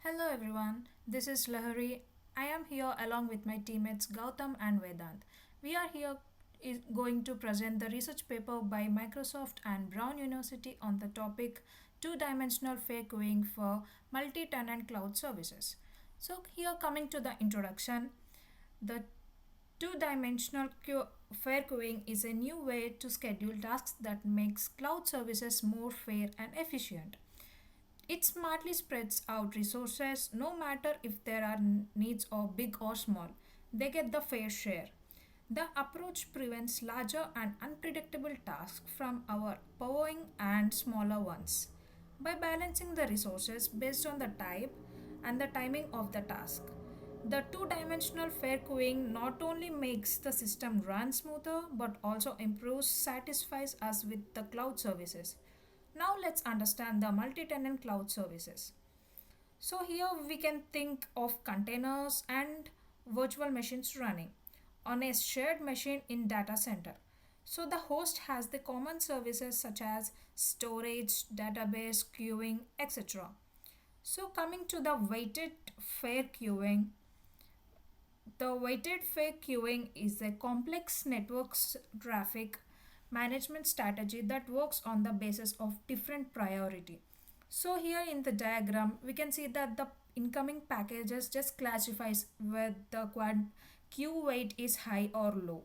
Hello everyone, this is Lahari. I am here along with my teammates Gautam and Vedant. We are here going to present the research paper by Microsoft and Brown University on the topic two-dimensional fair queuing for multi-tenant cloud services. So here coming to the introduction, the two-dimensional fair queuing is a new way to schedule tasks that makes cloud services more fair and efficient. It smartly spreads out resources no matter if there are needs or big or small. They get the fair share. The approach prevents larger and unpredictable tasks from our powering and smaller ones. By balancing the resources based on the type and the timing of the task. The two-dimensional fair queuing not only makes the system run smoother but also improves satisfies us with the cloud services. Now let's understand the multi-tenant cloud services. So here we can think of containers and virtual machines running on a shared machine in data center. So the host has the common services such as storage, database, queuing, etc. So coming to the weighted fair queuing, the weighted fair queuing is a complex traffic management strategy that works on the basis of different priority. So here in the diagram, we can see that the incoming packages just classifies whether the queue weight is high or low.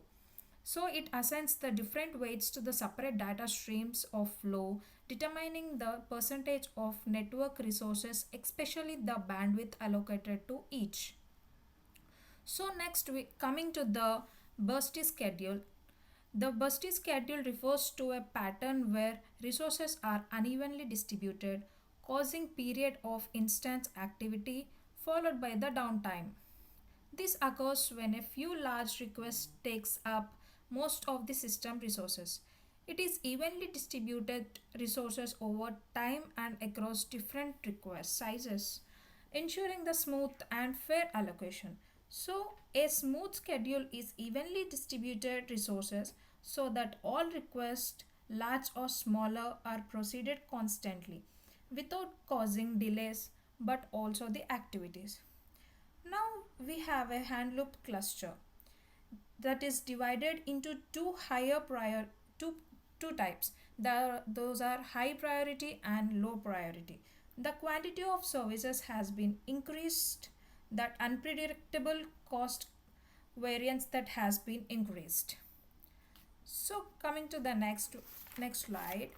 So it assigns the different weights to the separate data streams of flow, determining the percentage of network resources, especially the bandwidth allocated to each. So next we coming to the bursty schedule. The bursty schedule refers to a pattern where resources are unevenly distributed, causing period of instance activity followed by the downtime. This occurs when a few large requests takes up most of the system resources. It is evenly distributed resources over time and across different request sizes, ensuring the smooth and fair allocation. So, a smooth schedule is evenly distributed resources so that all requests, large or smaller, are proceeded constantly without causing delays but also the activities. Now we have a hand loop cluster that is divided into two types. Those are high priority and low priority. The quantity of services has been increased, that unpredictable cost variance that has been increased. So coming to the next slide.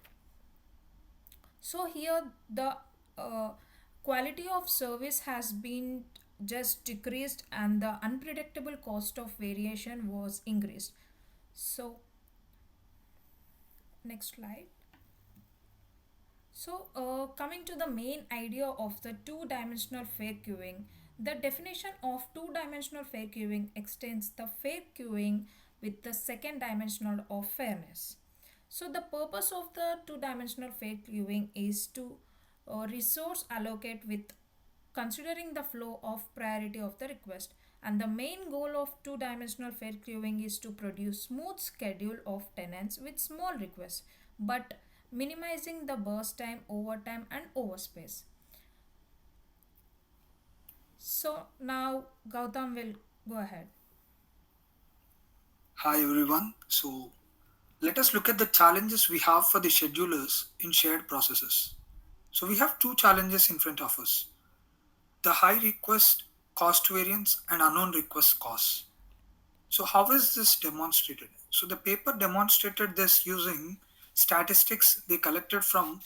So here the uh, quality of service has been just decreased and the unpredictable cost of variation was increased. So next slide. So coming to the main idea of the two-dimensional fair queuing, the definition of two-dimensional fair queuing extends the fair queuing with the second dimensional of fairness. So the purpose of the two-dimensional fair queuing is to resource allocate with considering the flow of priority of the request, and the main goal of two-dimensional fair queuing is to produce smooth schedule of tenants with small requests but minimizing the burst time, overtime and overspace. So now Gautam will go ahead. Hi everyone. So let us look at the challenges we have for the schedulers in shared processes. So we have two challenges in front of us: the high request cost variance and unknown request costs. So how is this demonstrated? So the paper demonstrated this using statistics they collected from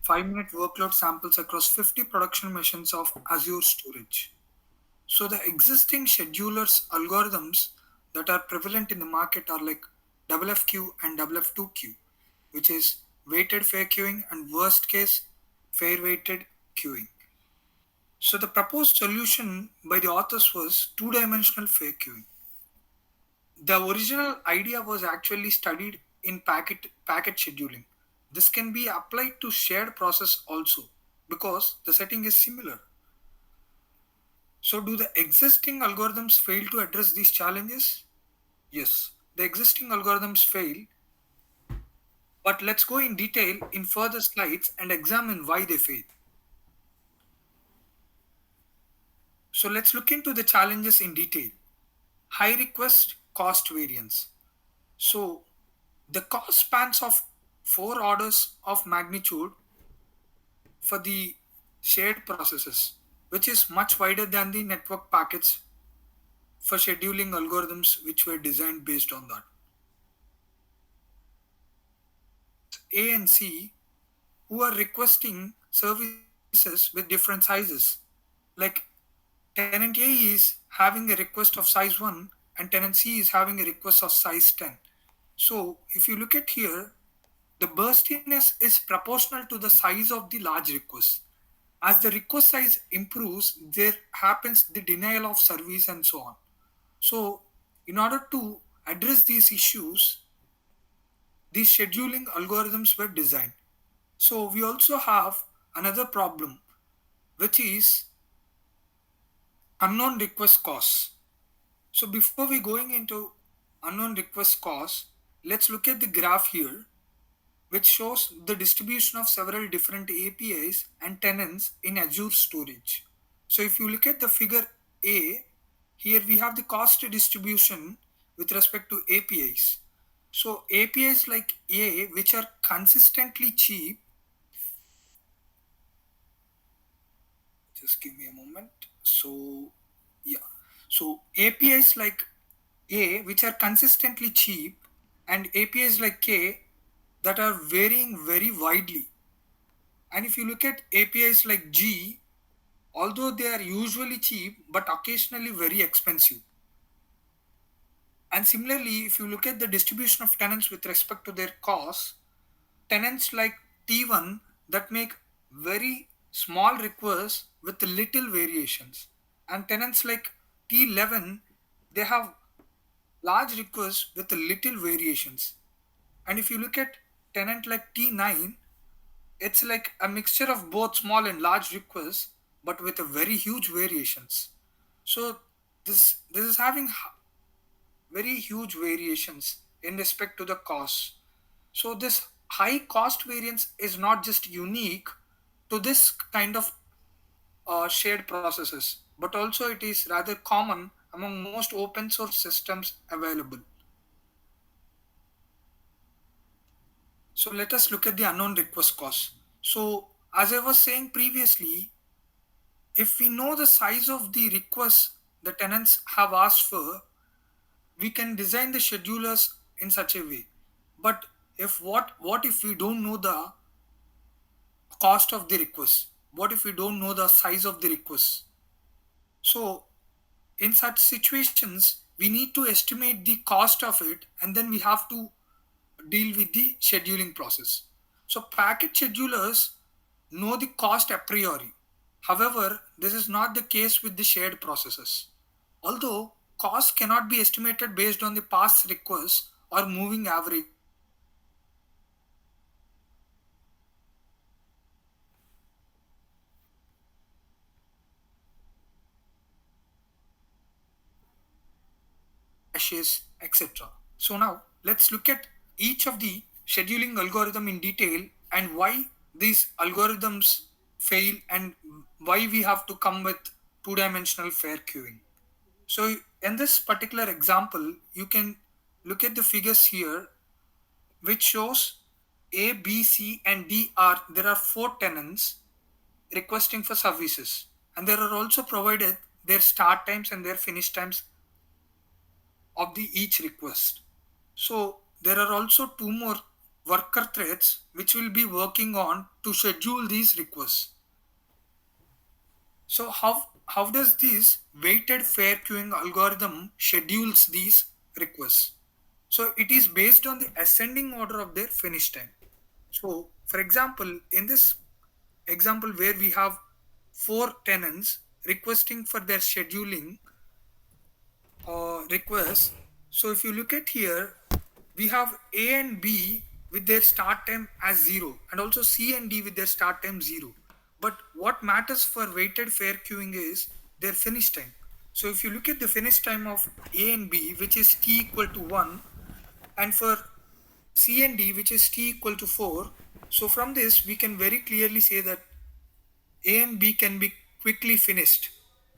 5-minute workload samples across 50 production machines of Azure storage. So the existing schedulers algorithms that are prevalent in the market are like FFQ and FF2Q, which is weighted fair queuing and worst case fair weighted queuing. So the proposed solution by the authors was two-dimensional fair queuing. The original idea was actually studied in packet scheduling. This can be applied to shared process also because the setting is similar. So, do the existing algorithms fail to address these challenges? Yes, the existing algorithms fail, but let's go in detail in further slides and examine why they fail. So let's look into the challenges in detail. High request cost variance. So the cost spans of four orders of magnitude for the shared processes, which is much wider than the network packets for scheduling algorithms which were designed based on that. A and C who are requesting services with different sizes. Like tenant A is having a request of size 1 and tenant C is having a request of size 10. So if you look at here, the burstiness is proportional to the size of the large request. As the request size improves, there happens the denial of service and so on. So in order to address these issues, these scheduling algorithms were designed. So we also have another problem, which is unknown request costs. So before we going into unknown request costs, let's look at the graph here, which shows the distribution of several different APIs and tenants in Azure storage. So if you look at the figure A, here we have the cost distribution with respect to APIs. So APIs like A, which are consistently cheap, just give me a moment. So yeah, so APIs like A, which are consistently cheap, and APIs like K that are varying very widely. And if you look at APIs like G, although they are usually cheap but occasionally very expensive. And similarly, if you look at the distribution of tenants with respect to their costs, tenants like T1 that make very small requests with little variations, and tenants like T11 they have large requests with little variations. And if you look at tenant like T9, it's like a mixture of both small and large requests, but with a very huge variations. So this is having very huge variations in respect to the cost. So this high cost variance is not just unique to this kind of shared processes, but also it is rather common among most open source systems available. So let us look at the unknown request cost. So as I was saying previously, if we know the size of the requests the tenants have asked for, we can design the schedulers in such a way. But if what if we don't know the cost of the request? What if we don't know the size of the request? So in such situations, we need to estimate the cost of it and then we have to deal with the scheduling process. So packet schedulers know the cost a priori. However, this is not the case with the shared processes. Although cost cannot be estimated based on the past requests or moving averages, schedulers can use caches, etc. So now let's look at each of the scheduling algorithm in detail and why these algorithms fail and why we have to come with two-dimensional fair queuing. So in this particular example, you can look at the figures here, which shows A, B, C, and D are there are four tenants requesting for services, and there are also provided their start times and their finish times of the each request. So there are also two more worker threads which will be working on to schedule these requests. So how does this weighted fair queuing algorithm schedules these requests? So it is based on the ascending order of their finish time. So for example, in this example where we have four tenants requesting for their scheduling requests. So if you look at here, we have A and B with their start time as 0 and also C and D with their start time 0. But what matters for weighted fair queuing is their finish time. So if you look at the finish time of A and B, which is T equal to 1, and for C and D, which is T equal to 4, so from this we can very clearly say that A and B can be quickly finished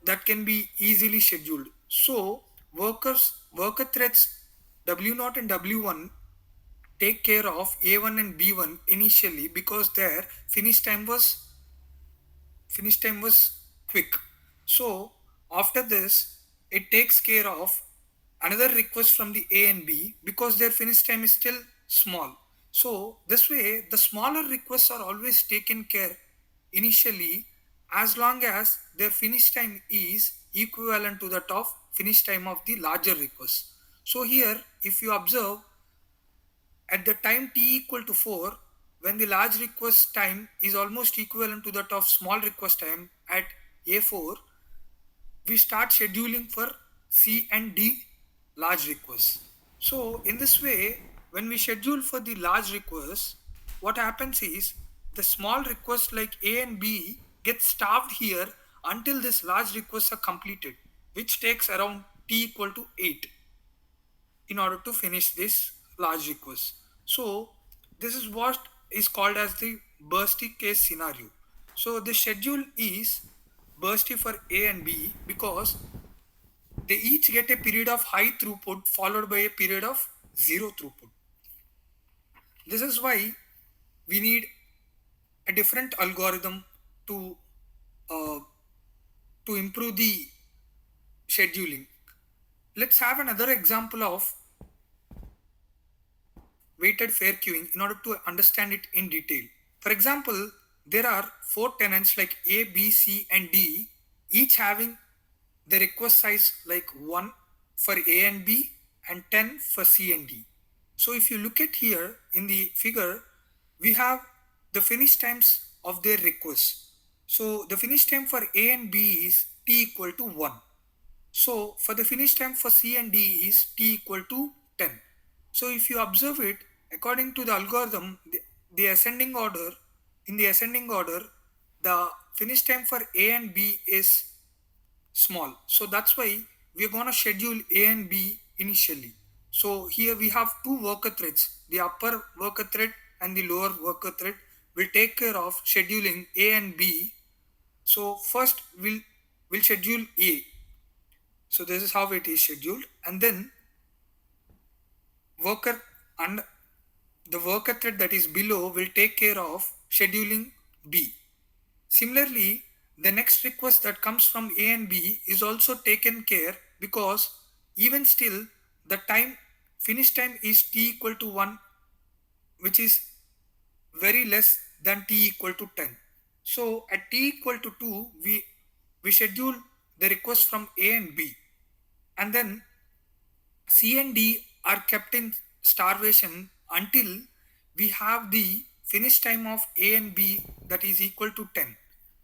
that can be easily scheduled. So worker threads W0 and W1 take care of A1 and B1 initially because their finish time was quick. So after this, it takes care of another request from the A and B because their finish time is still small. So this way, the smaller requests are always taken care initially as long as their finish time is equivalent to that of finish time of the larger request. So here, if you observe, at the time t equal to 4, when the large request time is almost equivalent to that of small request time at A4, we start scheduling for C and D large requests. So in this way, when we schedule for the large requests, what happens is the small requests like A and B get starved here until this large requests are completed, which takes around t equal to 8 in order to finish this large request. So this is what is called as the bursty case scenario. So the schedule is bursty for A and B because they each get a period of high throughput followed by a period of zero throughput. This is why we need a different algorithm to uh, to improve the scheduling. Let's have another example of weighted fair queuing in order to understand it in detail. For example, there are four tenants like A, B, C, and D, each having the request size like 1 for A and B and 10 for C and D. So if you look at here in the figure, we have the finish times of their requests. So the finish time for A and B is t equal to 1. So for the finish time for C and D is t equal to 10. So if you observe it, according to the algorithm, the ascending order, in the ascending order, the finish time for A and B is small. So that's why we're going to schedule A and B initially. So here we have two worker threads. The upper worker thread and the lower worker thread will take care of scheduling A and B. So first we'll schedule A. So this is how it is scheduled, and then worker and the worker thread that is below will take care of scheduling B. Similarly, the next request that comes from A and B is also taken care because even still the time finish time is t equal to 1, which is very less than t equal to 10. So at t equal to 2, we schedule the request from A and B, and then C and D are kept in starvation until we have the finish time of A and B that is equal to 10.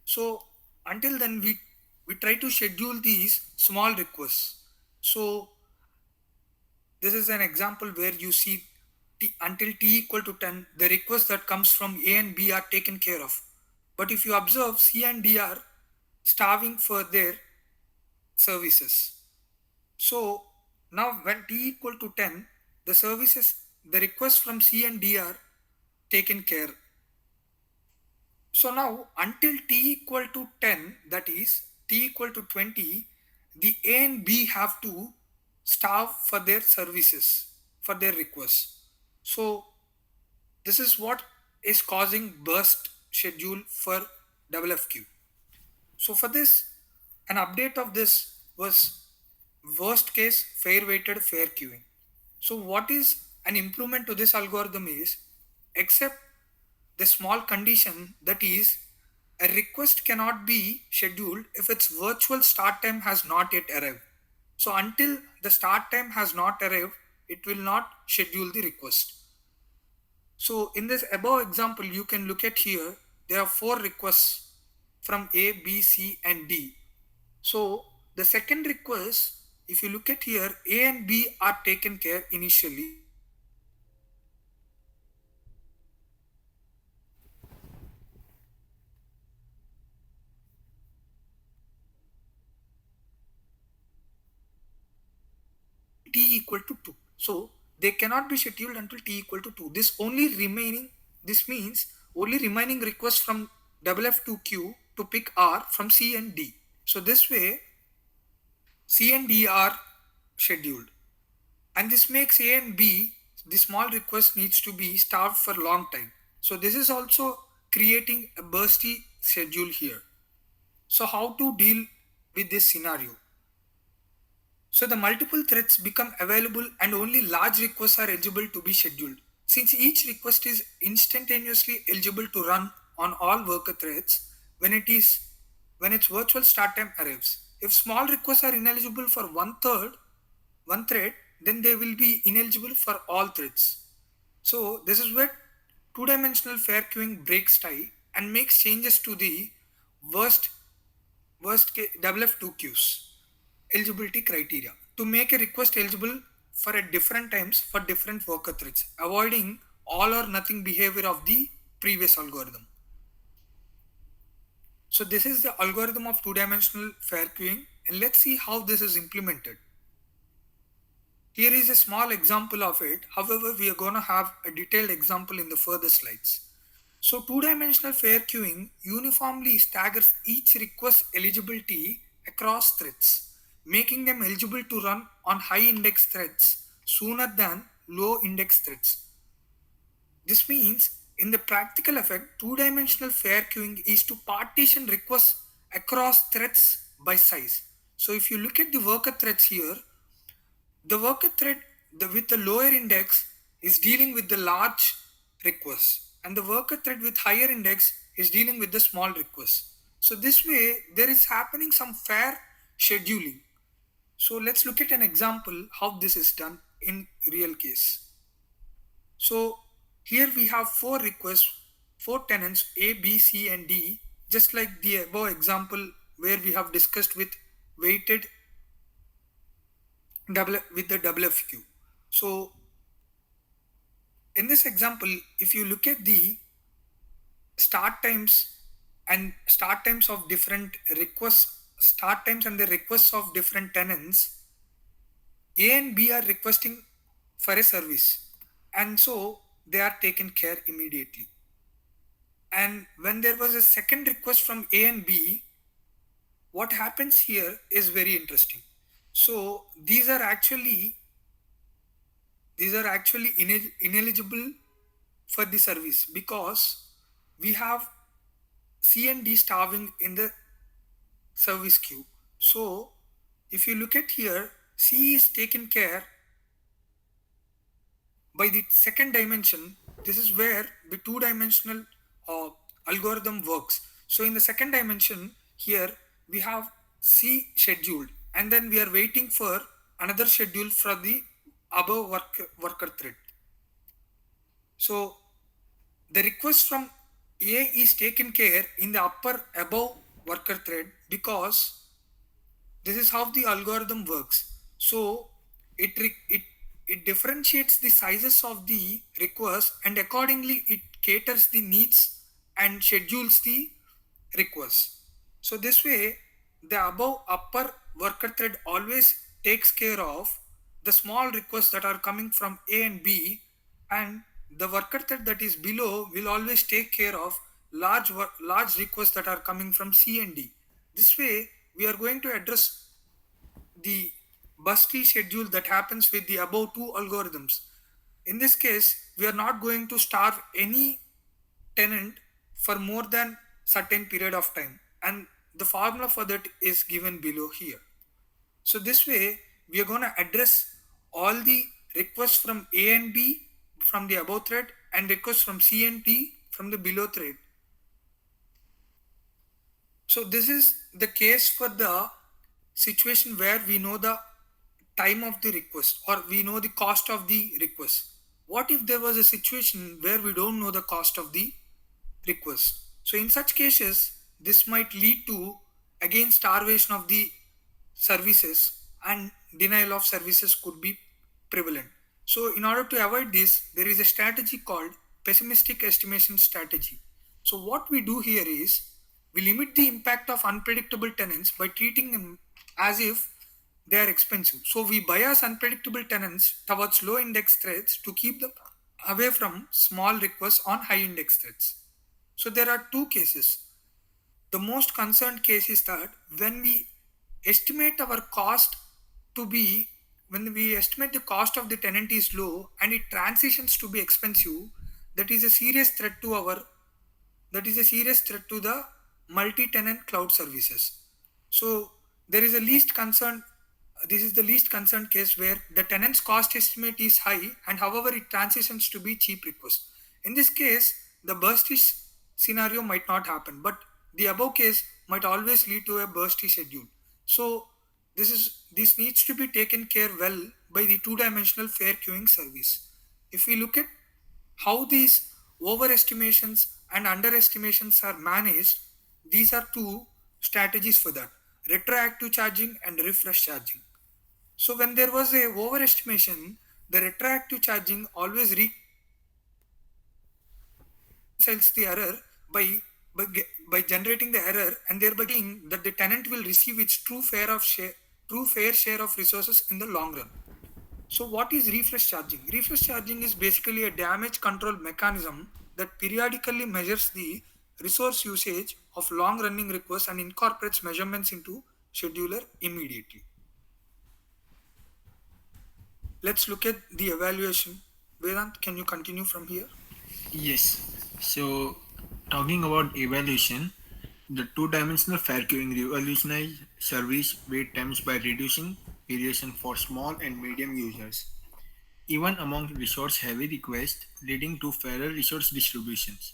So until then we try to schedule these small requests. So this is an example where you see until t equal to 10, the requests that comes from A and B are taken care of. But if you observe, C and D are starving for their services. So now when t equal to 10, the requests from C and D are taken care. So now until t equal to 10, that is t equal to 20, the A and B have to starve for their services, for their requests. So this is what is causing burst schedule for WFQ. So for this, an update of this was worst case fair weighted fair queuing. So what is an improvement to this algorithm is, except the small condition that is a request cannot be scheduled if its virtual start time has not yet arrived. So until the start time has not arrived, it will not schedule the request. So in this above example, you can look at here, there are four requests from A, B, C and D. So the second request, if you look at here, A and B are taken care initially. T equal to 2. So they cannot be scheduled until t equal to 2. This means only remaining requests from WF2Q to pick R from C and D. So this way C and D are scheduled. And this makes A and B, the small request needs to be starved for a long time. So this is also creating a bursty schedule here. So how to deal with this scenario? So the multiple threads become available and only large requests are eligible to be scheduled. Since each request is instantaneously eligible to run on all worker threads when its virtual start time arrives. If small requests are ineligible for one thread, then they will be ineligible for all threads. So this is where two-dimensional fair queuing breaks tie and makes changes to the worst worst case WF2 queues eligibility criteria to make a request eligible for at different times for different worker threads, avoiding all or nothing behavior of the previous algorithm. So this is the algorithm of two-dimensional fair queuing, and let's see how this is implemented. Here is a small example of it. However, we are going to have a detailed example in the further slides. So two-dimensional fair queuing uniformly staggers each request eligibility across threads, making them eligible to run on high index threads sooner than low index threads. This means in the practical effect, two-dimensional fair queuing is to partition requests across threads by size. So if you look at the worker threads here, the worker thread with the lower index is dealing with the large requests, and the worker thread with higher index is dealing with the small requests. So this way, there is happening some fair scheduling. So let's look at an example how this is done in real case. So here we have four requests, four tenants A, B, C, and D, just like the above example where we have discussed with weighted with the WFQ. So in this example, if you look at the start times start times of different requests, start times and the requests of different tenants, A and B are requesting for a service, and so they are taken care immediately. And when there was a second request from A and B, what happens here is very interesting. So these are actually ineligible for the service because we have C and D starving in the service queue. So if you look at here, C is taken care by the second dimension. This is where the two-dimensional algorithm works. So in the second dimension here we have C scheduled, and then we are waiting for another schedule for the above worker thread. So the request from A is taken care in the upper above worker thread because this is how the algorithm works. So it differentiates the sizes of the request, and accordingly it caters the needs and schedules the request. So this way the above upper worker thread always takes care of the small requests that are coming from A and B, and the worker thread that is below will always take care of large requests that are coming from C and D. This way we are going to address the busty schedule that happens with the above two algorithms. In this case, we are not going to starve any tenant for more than certain period of time, and the formula for that is given below here. So this way we are going to address all the requests from A and B from the above thread and requests from C and D from the below thread. So this is the case for the situation where we know the time of the request or we know the cost of the request. What if there was a situation where we don't know the cost of the request? So in such cases, this might lead to again starvation of the services, and denial of services could be prevalent. So in order to avoid this, there is a strategy called pessimistic estimation strategy. So what we do here is we limit the impact of unpredictable tenants by treating them as if they are expensive. So we bias unpredictable tenants towards low index threads to keep them away from small requests on high index threads. So there are two cases. The most concerned case is that when we estimate our cost to be when we estimate the cost of the tenant is low and it transitions to be expensive, that is a serious threat to our that is a serious threat to the multi-tenant cloud services. So there is a least concern. This is the least concerned case where the tenant's cost estimate is high and however it transitions to be cheap request. In this case, the bursty scenario might not happen, but the above case might always lead to a bursty schedule. So this needs to be taken care well by the two-dimensional fair queuing service. If we look at how these overestimations and underestimations are managed, these are two strategies for that: retroactive charging and refresh charging. So, when there was a overestimation, the retroactive charging always reconciles the error by generating the error and thereby being that the tenant will receive its true fair share of resources in the long run. So, what is refresh charging? Refresh charging is basically a damage control mechanism that periodically measures the resource usage of long running requests and incorporates measurements into scheduler immediately. Let's look at the evaluation. Vedant, can you continue from here? Yes. So, talking about evaluation, the two-dimensional fair queuing revolutionized service wait times by reducing variation for small and medium users, even among resource-heavy requests, leading to fairer resource distributions.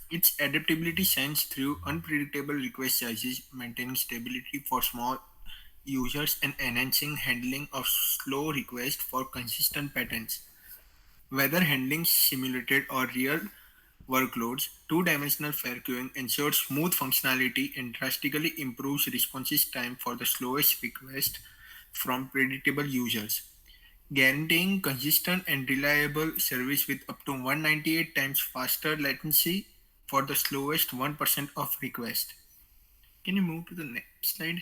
Its adaptability shines through unpredictable request sizes, maintaining stability for small users and enhancing handling of slow requests for consistent patterns. Whether handling simulated or real workloads, two-dimensional fair queuing ensures smooth functionality and drastically improves response time for the slowest request from predictable users, guaranteeing consistent and reliable service with up to 198 times faster latency for the slowest 1% of request. Can you move to the next slide?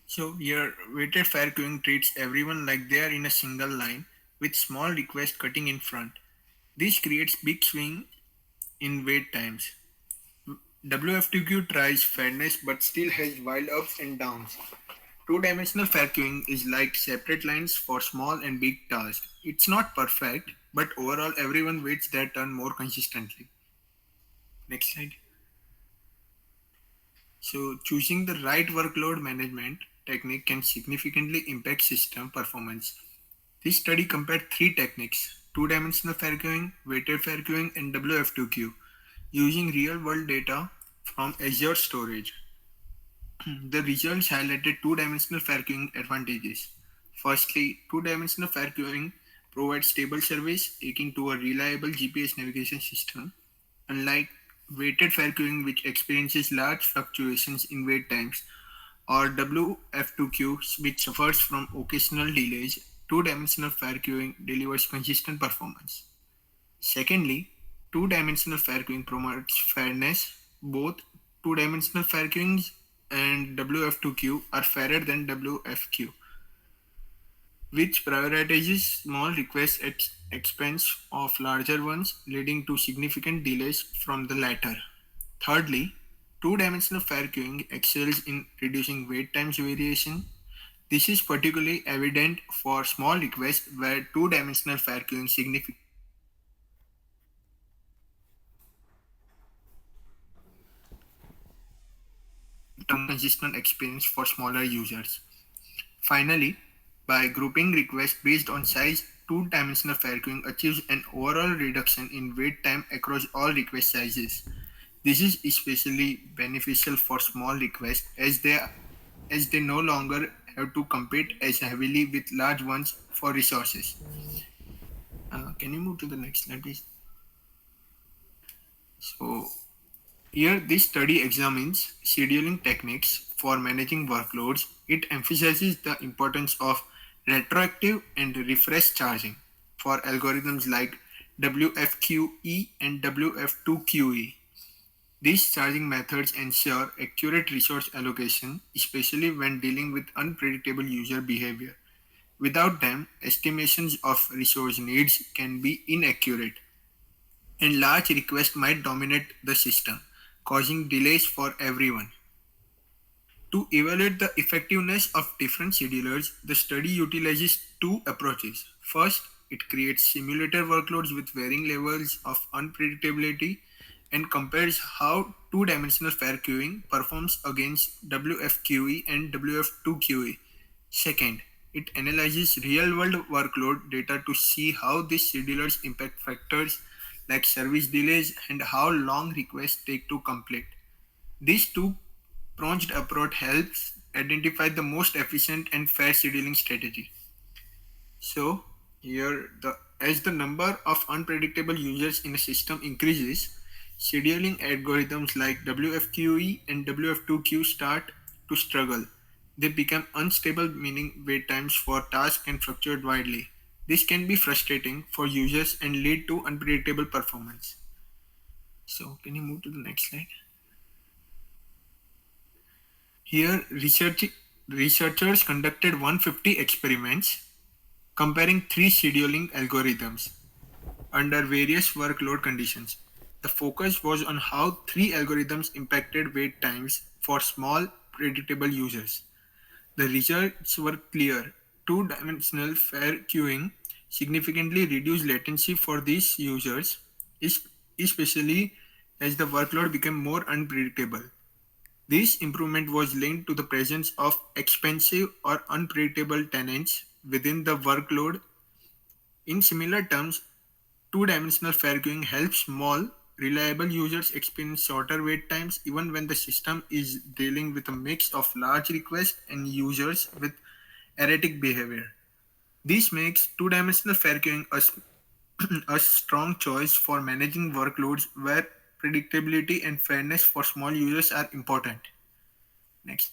So here, weighted fair queuing treats everyone like they are in a single line with small requests cutting in front. This creates big swing in wait times. WFTQ tries fairness but still has wild ups and downs. Two-dimensional fair queuing is like separate lines for small and big tasks. It's not perfect, but overall everyone waits their turn more consistently. Next slide. So choosing the right workload management technique can significantly impact system performance. This study compared three techniques: two-dimensional fair queuing, weighted fair queuing, and WF2Q, using real-world data from Azure storage. The results highlighted two-dimensional fair queuing advantages. Firstly, two-dimensional fair queuing provides stable service akin to a reliable GPS navigation system, unlike weighted fair queuing which experiences large fluctuations in wait times, or WF2Q which suffers from occasional delays. Two-dimensional fair queuing delivers consistent performance. Secondly, two-dimensional fair queuing promotes fairness. Both two-dimensional fair queuings and WF2Q are fairer than WFQ, which prioritizes small requests at expense of larger ones, leading to significant delays from the latter. Thirdly, two-dimensional fair queuing excels in reducing wait times variation. This is particularly evident for small requests where two-dimensional fair queuing significantly long-term consistent experience for smaller users. Finally, by grouping requests based on size, two-dimensional fair queuing achieves an overall reduction in wait time across all request sizes. This is especially beneficial for small requests as they no longer have to compete as heavily with large ones for resources. Can you move to the next slide, please? So, here, this study examines scheduling techniques for managing workloads. It emphasizes the importance of retroactive and refresh charging for algorithms like WFQE and WF2QE. These charging methods ensure accurate resource allocation, especially when dealing with unpredictable user behavior. Without them, estimations of resource needs can be inaccurate and large requests might dominate the system, causing delays for everyone. To To evaluate the effectiveness of different schedulers, the study utilizes two approaches. First, it creates simulator workloads with varying levels of unpredictability and compares how two-dimensional fair queuing performs against WFQE and WF2QE. Second, it analyzes real-world workload data to see how these schedulers impact factors like service delays and how long requests take to complete. This two-pronged approach helps identify the most efficient and fair scheduling strategy. So here the as the number of unpredictable users in a system increases, scheduling algorithms like WFQE and WF2Q start to struggle. They become unstable, meaning wait times for tasks can fluctuate widely. This can be frustrating for users and lead to unpredictable performance. So can you move to the next slide? Here, researchers conducted 150 experiments comparing three scheduling algorithms under various workload conditions. The focus was on how three algorithms impacted wait times for small, predictable users. The results were clear. Two dimensional fair queuing significantly reduced latency for these users, especially as the workload became more unpredictable. This improvement was linked to the presence of expensive or unpredictable tenants within the workload. In similar terms, two-dimensional fair queuing helps small, reliable users experience shorter wait times even when the system is dealing with a mix of large requests and users with erratic behavior. This makes two-dimensional fair queuing a strong choice for managing workloads where predictability and fairness for small users are important. Next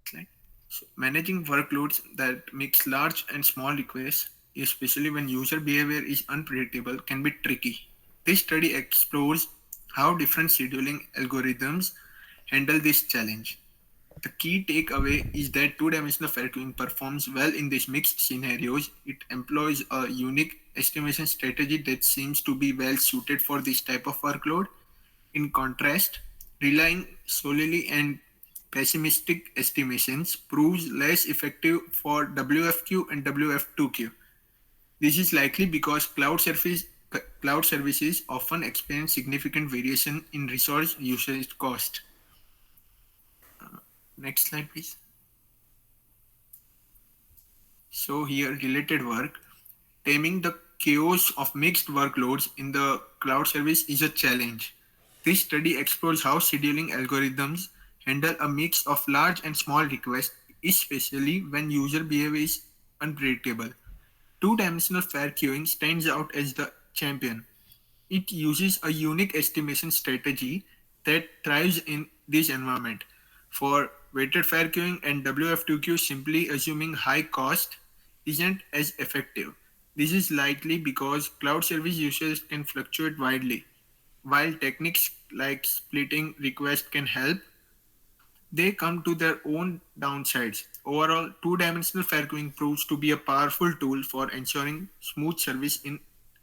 slide. So managing workloads that mix large and small requests, especially when user behavior is unpredictable, can be tricky. This study explores how different scheduling algorithms handle this challenge. The key takeaway is that two-dimensional fair queuing performs well in these mixed scenarios. It employs a unique estimation strategy that seems to be well suited for this type of workload. In contrast, relying solely on pessimistic estimations proves less effective for WFQ and WF2Q. This is likely because cloud services often experience significant variation in resource usage cost. Next slide, please. So here, related work. Taming the chaos of mixed workloads in the cloud service is a challenge. This study explores how scheduling algorithms handle a mix of large and small requests, especially when user behavior is unpredictable. Two-dimensional fair queuing stands out as the champion. It uses a unique estimation strategy that thrives in this environment. For weighted fair queuing and WF2Q, simply assuming high cost isn't as effective. This is likely because cloud service usage can fluctuate widely. While techniques like splitting requests can help, they come to their own downsides. Overall, two-dimensional fair queuing proves to be a powerful tool for ensuring smooth service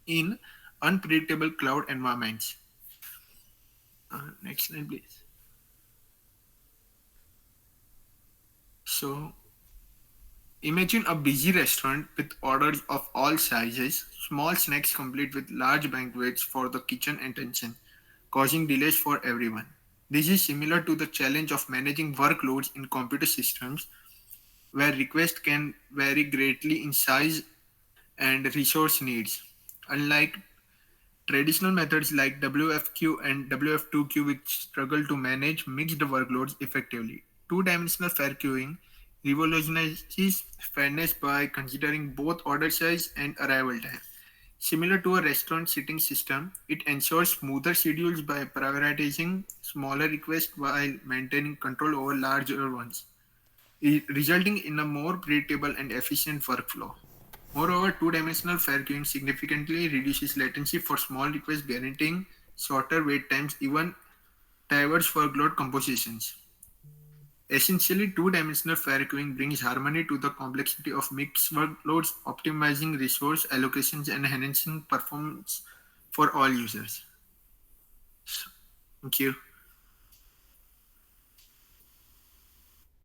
in unpredictable cloud environments. Next slide, please. So, imagine a busy restaurant with orders of all sizes, small snacks complete with large banquets for the kitchen attention, causing delays for everyone. This is similar to the challenge of managing workloads in computer systems, where requests can vary greatly in size and resource needs. Unlike traditional methods like WFQ and WF2Q, which struggle to manage mixed workloads effectively, two-dimensional fair queuing revolutionizes fairness by considering both order size and arrival time. Similar to a restaurant seating system, it ensures smoother schedules by prioritizing smaller requests while maintaining control over larger ones, resulting in a more predictable and efficient workflow. Moreover, two-dimensional fair queuing significantly reduces latency for small requests, guaranteeing shorter wait times even diverse workload compositions. Essentially, two-dimensional fair queuing brings harmony to the complexity of mixed workloads, optimizing resource allocations and enhancing performance for all users. So, thank you.